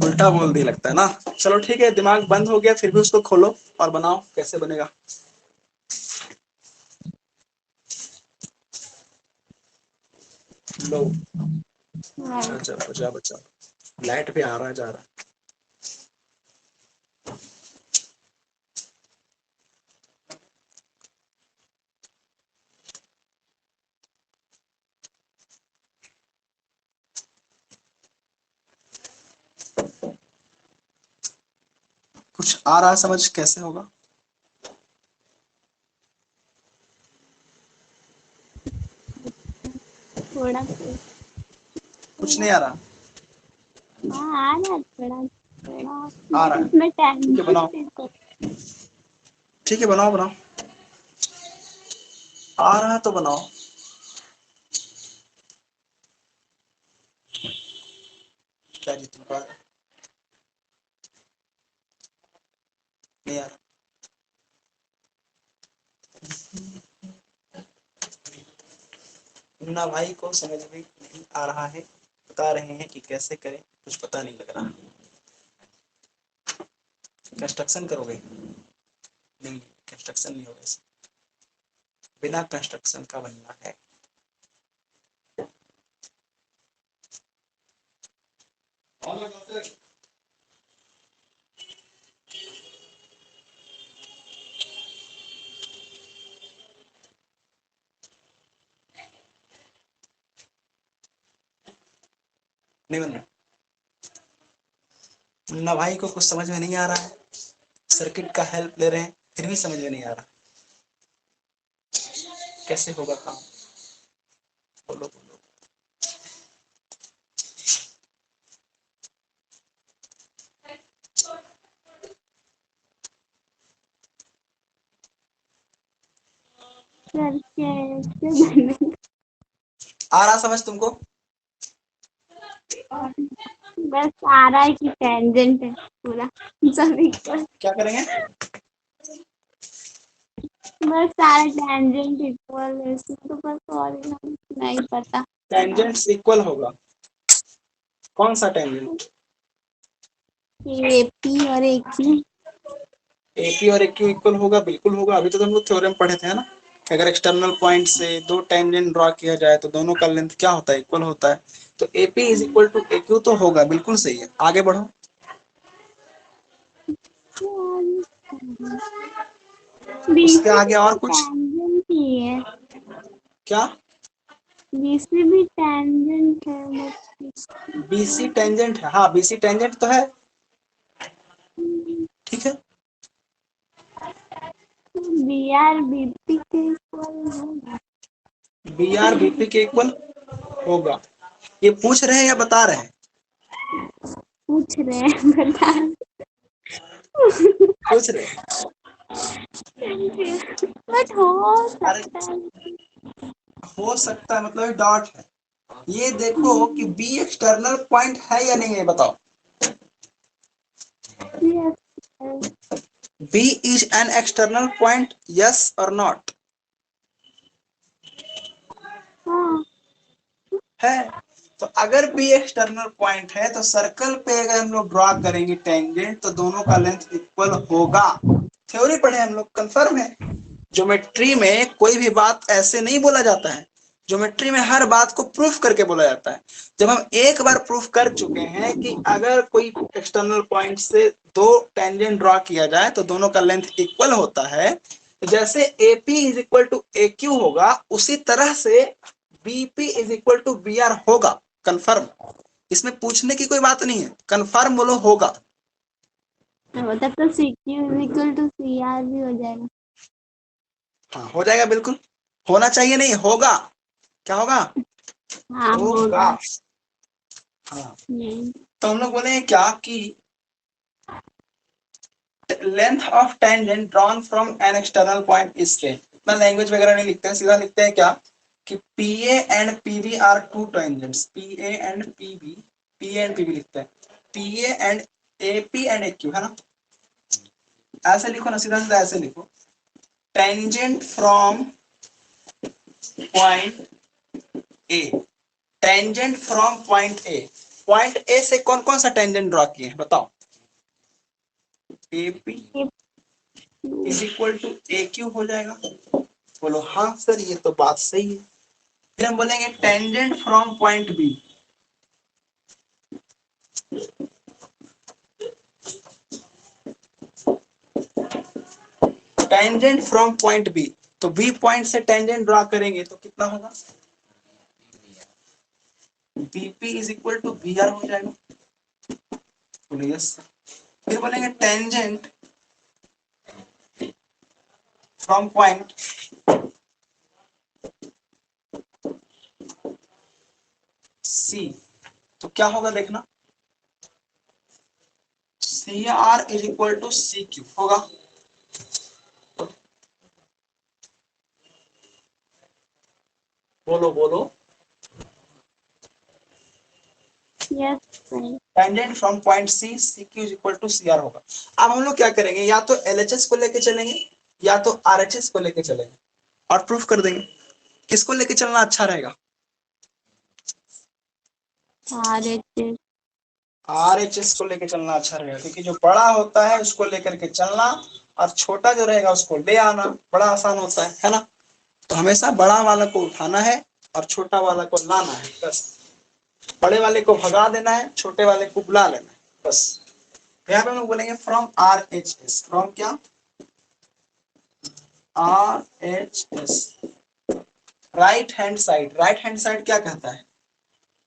उल्टा बोल दिया लगता है ना। चलो ठीक है, दिमाग बंद हो गया फिर भी उसको खोलो और बनाओ कैसे बनेगा। लो बचा बचा बचा, लाइट भी आ रहा है जा रहा है। कुछ आ रहा है समझ कैसे होगा? थोड़ा सा। कुछ नहीं आ रहा? हाँ आ रहा है थोड़ा थोड़ा, आ बट रहा है। उसमें टाइम ठीक है बनाओ, को। ठीक है बनाओ बनाओ। आ रहा है तो बनाओ। क्या जी तुमको नहीं आ रहा? मुन्ना भाई को समझ में नहीं आ रहा है, बता रहे हैं कि कैसे करें, कुछ पता नहीं लग रहा। कंस्ट्रक्शन करोगे? नहीं, कंस्ट्रक्शन नहीं होगा इसमें, बिना कंस्ट्रक्शन का बनना है। नहीं बनना। ना भाई को कुछ समझ में नहीं आ रहा है, सर्किट का हेल्प ले रहे हैं फिर भी समझ में नहीं आ रहा, कैसे होगा काम? बोलो बोलो। सर कैसे बनेगा? आ रहा समझ तुमको? बस आ रहा है कि टेंजेंट है पूरा सब इक्वल, क्या करेंगे? बस सारे टेंजेंट इक्वल है, इसमें तो बस और नहीं पता। टेंजेंट्स इक्वल होगा, कौन सा टेंजेंट? ये पी और एक ही। एपी और एक्यू इक्वल होगा, बिल्कुल होगा। अभी तो हम लोग थ्योरम पढ़े थे, है ना, कि अगर एक्सटर्नल पॉइंट से दो टेंजेंट ड्रॉ किया जाए तो दोनों का लेंथ क्या होता है? इक्वल होता है। तो AP is equal to AQ तो होगा, बिल्कुल सही है। आगे बढ़ो। उसके बीसी आगे भी और तो कुछ? टेंजेंट ही है, क्या? बीसी भी टेंजेंट है बीसी टेंजेंट है, हाँ बीसी टेंजेंट तो है, ठीक है। बी आर बीपी के इक्वल होगा। बी आर बीपी के इक्वल होगा, ये पूछ रहे हैं या बता रहे हैं? पूछ रहे हैं बता। पूछ रहे हैं। बट हो अरे सकता है। हो सकता है मतलब डॉट है। ये देखो कि बी एक्सटर्नल पॉइंट है या नहीं है, बताओ। Yes, B is an external point, yes or not? हाँ है। तो अगर B एक्सटर्नल पॉइंट है तो सर्कल पे अगर हम लोग ड्रॉ करेंगे टेंजेंट तो दोनों का लेंथ इक्वल होगा। थ्योरी पढ़े हम लोग, कंफर्म है। ज्योमेट्री में कोई भी बात ऐसे नहीं बोला जाता है, ज्योमेट्री में हर बात को प्रूफ करके बोला जाता है। जब हम एक बार प्रूफ कर चुके हैं कि अगर कोई एक्सटर्नल पॉइंट से दो टेंजेंट ड्रॉ किया जाए तो दोनों का लेंथ इक्वल होता है, तो जैसे AP is equal to AQ होगा उसी तरह से BP is equal to BR होगा। कंफर्म, इसमें पूछने की कोई बात नहीं है, कंफर्म बोलो होगा। तब तो C Q equal to C R भी हो जाएगा। हाँ हो जाएगा, बिल्कुल होना चाहिए, नहीं होगा। क्या होगा? हाँ होगा। होगा। हाँ। नहीं तो हम लोग बोले क्या कि length of tangent drawn from an external point is के, मैं लैंग्वेज वगैरह नहीं लिखते हैं, सीधा लिखते हैं क्या कि PA and PB are two tangents, PA and PB, PA and PB लिखते हैं, PA and AP and AQ, है ना। ऐसे लिखो ना, सीधा सीधा ऐसे लिखो, tangent from point A, tangent from point A, point A से कौन कौन सा टेंजेंट ड्रॉ किए हैं बताओ? AP is equal to AQ हो जाएगा। बोलो हाँ सर ये तो बात सही है। फिर हम बोलेंगे tangent from point B, tangent from point B, तो बी पॉइंट से टेंजेंट ड्रॉ करेंगे तो कितना होगा? BP is equal to BR हो जाएगा। बोलो यस सर। फिर बोलेंगे टेंजेंट फ्रॉम पॉइंट C, तो क्या होगा देखना, CR is equal to CQ होगा। बोलो बोलो। यस सही। Tangent from point C, CQ is equal to CR होगा। अब हम लोग क्या करेंगे, या तो LHS को लेके चलेंगे या तो RHS को लेके चलेंगे और प्रूफ कर देंगे। किसको लेके चलना अच्छा रहेगा? RHS को लेके चलना अच्छा रहेगा, क्योंकि जो बड़ा होता है उसको लेकर के चलना और छोटा जो रहेगा उसको ले आना बड़ा आसान होता है ना। तो हमेशा बड़ा वाला को उठाना है और छोटा वाला को लाना है, बस। बड़े वाले को भगा देना है, छोटे वाले को बुला लेना है, बस। यहाँ पे हम लोग बोलेंगे फ्रॉम RHS, फ्रॉम क्या? RHS, right hand side. Right hand side क्या कहता है?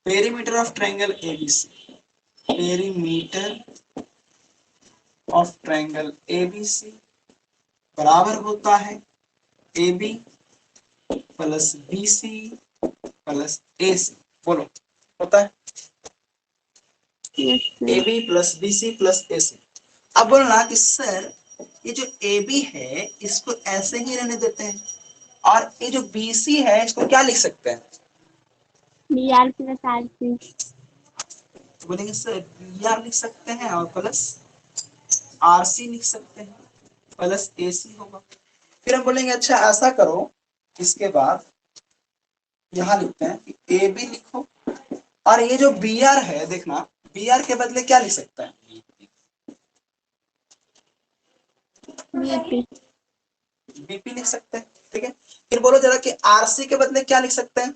Perimeter of triangle ABC, perimeter of triangle ABC बराबर होता है AB plus BC plus AC। बोलो, होता है yes sir. AB plus BC plus AC। अब बोलना कि सर ये जो AB है इसको ऐसे ही रहने देते हैं, और ये जो BC है इसको क्या लिख सकते हैं? BR plus RC। तो बोलेंगे सर BR लिख सकते हैं और प्लस RC लिख सकते हैं, प्लस AC होगा। फिर हम बोलेंगे अच्छा ऐसा करो, इसके बाद यहाँ लिखते हैं कि AB लिखो, और ये जो BR है देखना, BR के बदले क्या लिख सकते हैं? BP। BP लिख सकते हैं, ठीक है। फिर बोलो जरा कि RC के बदले क्या लिख सकते हैं?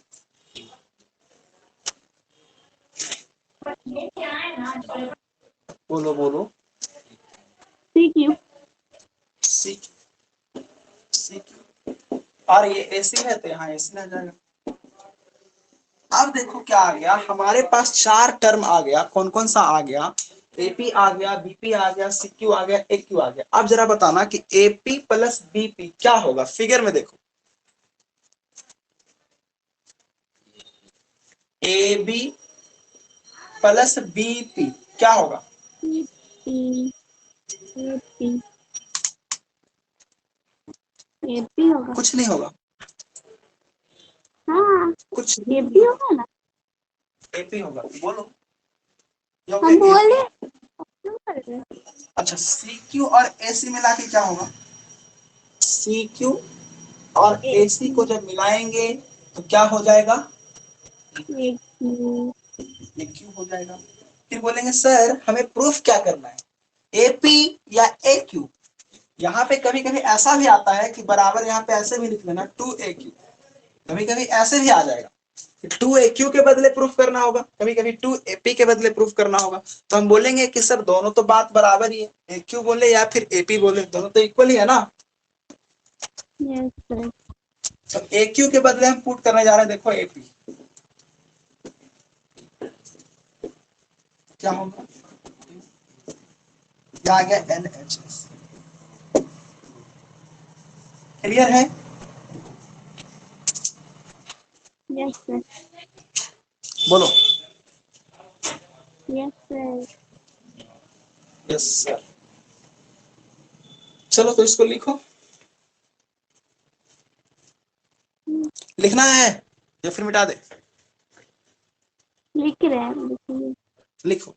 बोलो बोलो। CQ। CQ। CQ। और ये AC है तो यहाँ AC आ जाएगा। अब देखो क्या आ गया, हमारे पास चार टर्म आ गया। कौन कौन सा आ गया? AP आ गया, BP आ गया, CQ आ गया, AQ आ गया। अब जरा बताना कि AP प्लस BP क्या होगा? फिगर में देखो, AB प्लस BP क्या होगा? AP। AP। AP होगा। कुछ नहीं होगा, हाँ कुछ भी नहीं AP होगा, होगा ना। AP होगा। बोलो ये हो हम गया AP। बोले क्यों कर रहे हैं? अच्छा CQ और AC मिला के क्या होगा? CQ और AC को जब मिलाएंगे तो क्या हो जाएगा? AQ। ये Q हो जाएगा। फिर बोलेंगे सर हमें प्रूफ क्या करना है, AP या AQ? यहाँ पे कभी कभी ऐसा भी आता है कि बराबर यहाँ पे ऐसे भी लिख लेना 2AQ, कभी कभी ऐसे भी आ जाएगा 2AQ के बदले प्रूफ करना होगा, कभी कभी 2AP के बदले प्रूफ करना होगा। तो हम बोलेंगे कि सर दोनों तो बात बराबर ही है, AQ बोले या फिर AP बोले, दोनों तो इक्वल ही है ना। Yes sir. तो AQ के बदले हम पुट करने जा रहे हैं, देखो AP क्या होगा, ये आ गया NHS। क्लियर है? Yes sir. बोलो। Yes sir. Yes sir. चलो तो इसको लिखो, लिखना है या फिर मिटा दे? लिख रहे हैं, लिखिए। लिखो।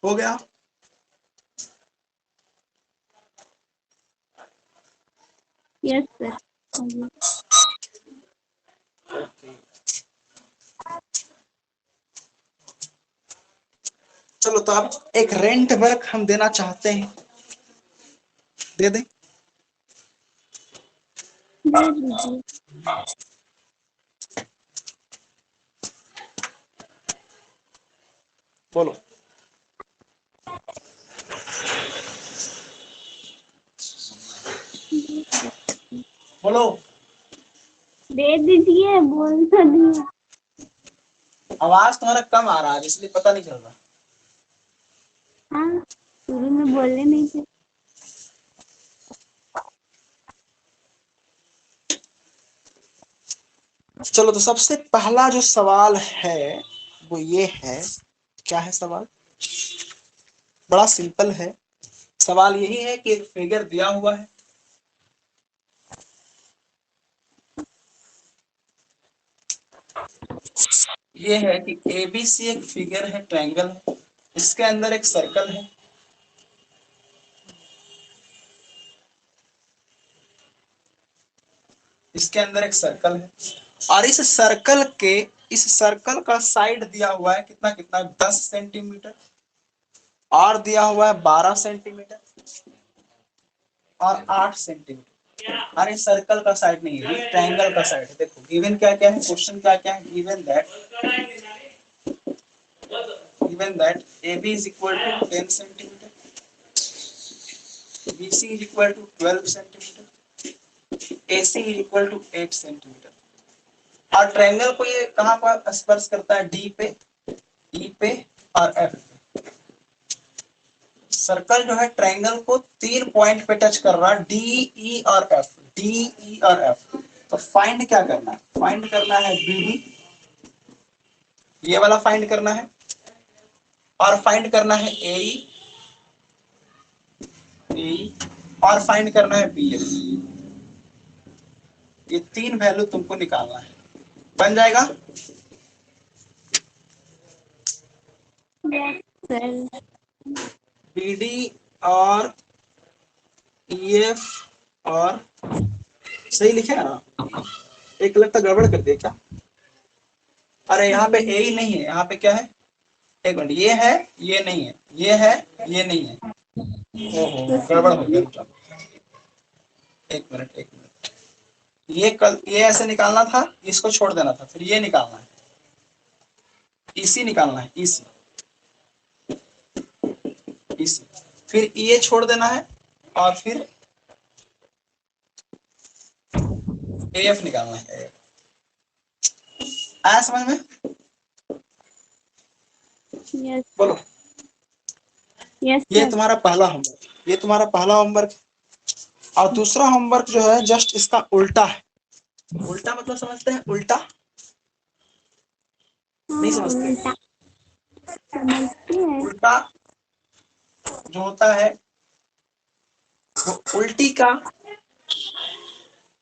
हो गया? Yes sir. चलो तो अब एक रेंट वर्क हम देना चाहते हैं, दे दें? दे दीजिए। बोलो। बोलो। दे दीजिए, बोल तो दिया। आवाज तुम्हारा कम आ रहा है इसलिए पता नहीं चल रहा। हाँ शुरू में बोले नहीं थे। चलो तो सबसे पहला जो सवाल है वो ये है, क्या है सवाल? बड़ा सिंपल है। सवाल यही है कि एक फिगर दिया हुआ है, ये है कि एबीसी एक फिगर है, ट्रायंगल है, इसके अंदर एक सर्कल है, इसके अंदर एक सर्कल है, और इस सर्कल का साइड दिया हुआ है कितना कितना 10 सेंटीमीटर, और दिया हुआ है 12 सेंटीमीटर और 8 सेंटीमीटर। अरे सर्कल का साइड नहीं है, ट्रायंगल का साइड है। देखो गिवन क्या क्या है, क्वेश्चन क्या क्या है। Given that AB is equal to 10 centimetre, BC is equal to 12 centimetre, AC is equal to 8 centimetre. और ट्रायंगल को ये कहाँ पर स्पर्श करता है? डी पे, ई पे और एफ पे। सर्कल जो है ट्रायंगल को 3 पॉइंट पे टच कर रहा है, डी ई और एफ, डी ई और एफ। तो फाइंड क्या करना है? फाइंड करना है बीडी, ये वाला फाइंड करना है, और फाइंड करना है एई, और फाइंड करना है बीएफ। ये 3 वैल्यू तुमको निकालना है। बन जाएगा? Yes sir. बीडी और ईएफ और सही लिखे है ना? एक लगता गड़बड़ कर दिया क्या? अरे यहाँ पे ए ही नहीं है, यहाँ पे क्या है? एक मिनट, ये है, ये नहीं है, ये है, ये नहीं है। ओहो गड़बड़ हो गया। एक मिनट, ये ऐसे निकालना था, इसको छोड़ देना था, फिर ये निकालना है, इसी निकालना है, इसी इसी, फिर ये छोड़ देना है, और फिर एफ निकालना है। आया समझ में? यस बोलो। यस ये सर। तुम्हारा पहला होमवर्क, और दूसरा होमवर्क जो है जस्ट इसका उल्टा है। उल्टा मतलब समझते हैं? उल्टा नहीं समझते? उल्टा समझते हैं। उल्टा जो होता है वो उल्टी का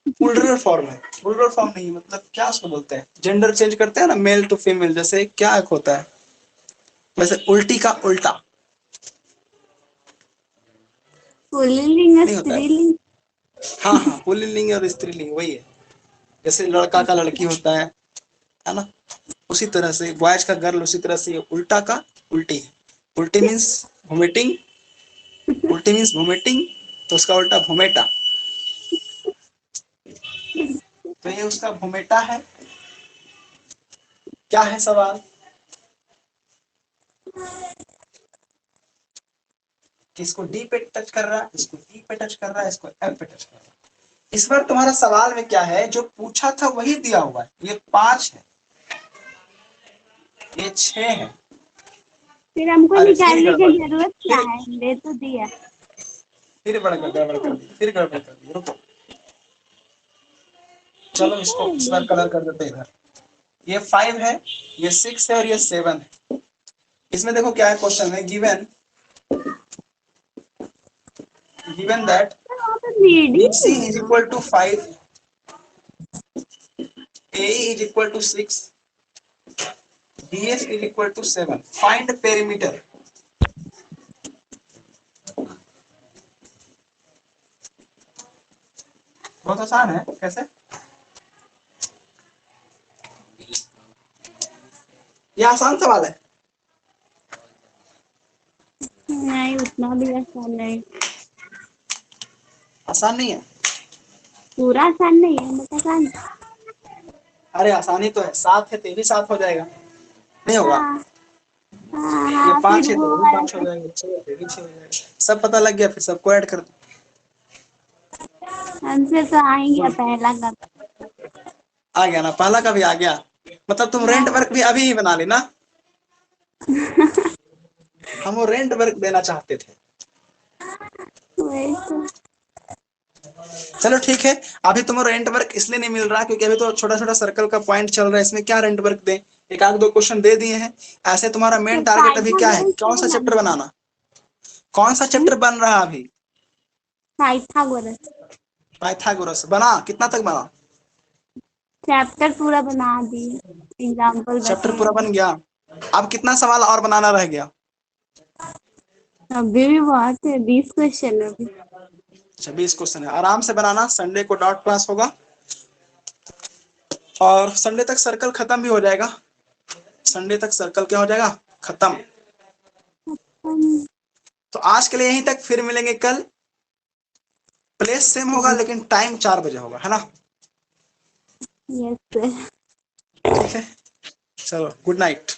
प्लुरल फॉर्म है। प्लुरल फॉर्म नहीं, मतलब क्या उसको बोलते हैं, जेंडर चेंज करते हैं ना, मेल टू फीमेल, जैसे क्या एक होता है, वैसे उल्टी का उल्टा पुल्लिंग नहीं होता है। स्त्रीलिंग। हाँ हाँ, पुल्लिंग और स्त्रीलिंग वही है। जैसे लड़का का लड़की होता है ना, उसी तरह से बॉयज का गर्ल, उसी तरह से ये उल्टा का उल्टी है। उल्टी मीन्स वोमिटिंग, तो उसका उल्टा भोमेटा। तो ये उसका भोमेटा है। क्या है सवाल? किसको डी पे टच कर रहा है, इसको ई पे टच कर रहा है, इसको एफ पे टच कर रहा है। इस बार तुम्हारा सवाल में क्या है, जो पूछा था वही दिया हुआ है। ये 5 है, ये 6 है। फिर हमको अरे निकालने की जरूरत क्या है, दे तो दिया। फिर गड़बड़ कर दी, रुको। चलो इसको इस बार कलर कर देते इधर। ये 5 है, ये 6 है और ये 7 है। इसमें देखो क्या है, क्वेश्चन है given that BC is equal to 5, AE is equal to 6, DF is equal to 7. Find perimeter. बहुत आसान है। कैसे? ये आसान सवाल है। नहीं उतना भी आसान नहीं। आसान नहीं है? पूरा आसान नहीं है, बट आसान। अरे आसानी तो है, 7 है तो ये भी 7 हो जाएगा, नहीं होगा? हाँ हाँ ये हाँ, 5 फिर है वो तो वो भी 5 हो जाएगा, 6 है तो ये भी 6 हो जाएगा। सब पता लग गया, फिर सबको ऐड कर दो। हमसे तो आ ही गया पहला का। आ गया ना, पहला का भी आ गया। मतलब तुम रेंट वर्क भी अभी ही बना ली ना? हम वो रेंट वर्क देना चाहते थे। वही तो। चलो ठीक है। अभी तुम्हें रेंट वर्क इसलिए नहीं मिल रहा क्योंकि अभी तो छोटा छोटा सर्कल का पॉइंट चल रहा है, इसमें क्या रेंट वर्क दें, एक आध दो क्वेश्चन दे दिए हैं। ऐसे तुम्हारा मेन टारगेट अभी क्या है, पाइथागोरस कौन से सा चैप्टर बनाना है। बनाना, कौन सा चैप्टर बन रहा है अभी? पाइथागोरस पाइथागोरस बना, कितना तक बना? चैप्टर पूरा बना दिए, एग्जाम्पल बच चैप्टर गया पूरा बन गया, अब कितना सवाल और बनाना रह गया? अभी भी बहुत है, 20 क्वेश्चन अभी। 20 क्वेश्चन है, आराम से बनाना, संडे को डॉट क्लास होगा और संडे तक सर्कल खत्म भी हो जाएगा। संडे तक सर्कल क्या हो जाएगा, खत्म। तो आज के लिए यहीं तक, फिर मिलेंगे कल। प्लेस सेम होगा लेकिन टाइम 4 बजे होगा, है ना? Yes sir. ठीक है, चलो गुड नाइट।